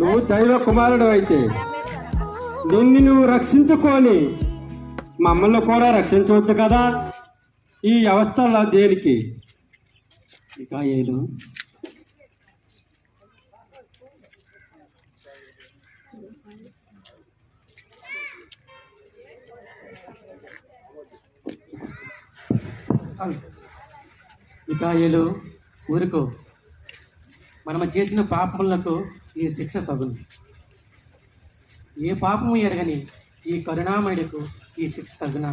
నువ్వు దైవ కుమారుడు అయితే నిన్ను నువ్వు రక్షించుకొని మమ్మల్ని కూడా రక్షించవచ్చు కదా. ఈ వ్యవస్థలో దేనికి? మిఖాయేలు, మిఖాయేలు, ఊరుకో. మనము చేసిన పాపములకు ఈ శిక్ష తగును. ఏ పాపము ఎరగని ఈ కరుణామయుడికు ఈ శిక్ష తగున?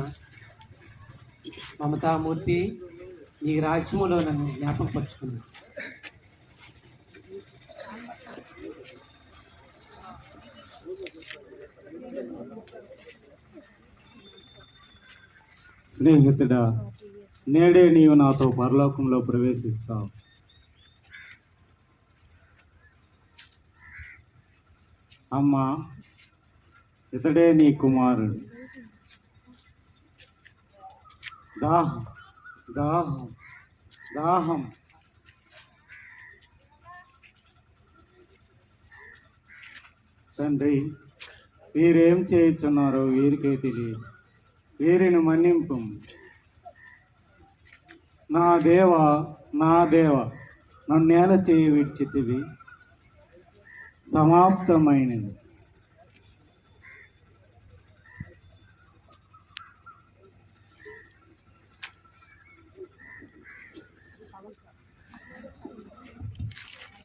మమతామూర్తి, నీ రాజ్యములో నన్ను జ్ఞాపకపరుచుకున్నాను. స్నేహితుడా, నేడే నీవు నాతో పరలోకంలో ప్రవేశిస్తావు. అమ్మా, ఇతడే నీ కుమారుడు. దాహం దాహం దాహం. తండ్రి, వీరేం చేయుచున్నారో వీరికే తెలియదు. వీరిని మన్నింపు. నా దేవ, నా దేవ, నన్నేల చేయి విడిచితివి. సమాప్తమైనది.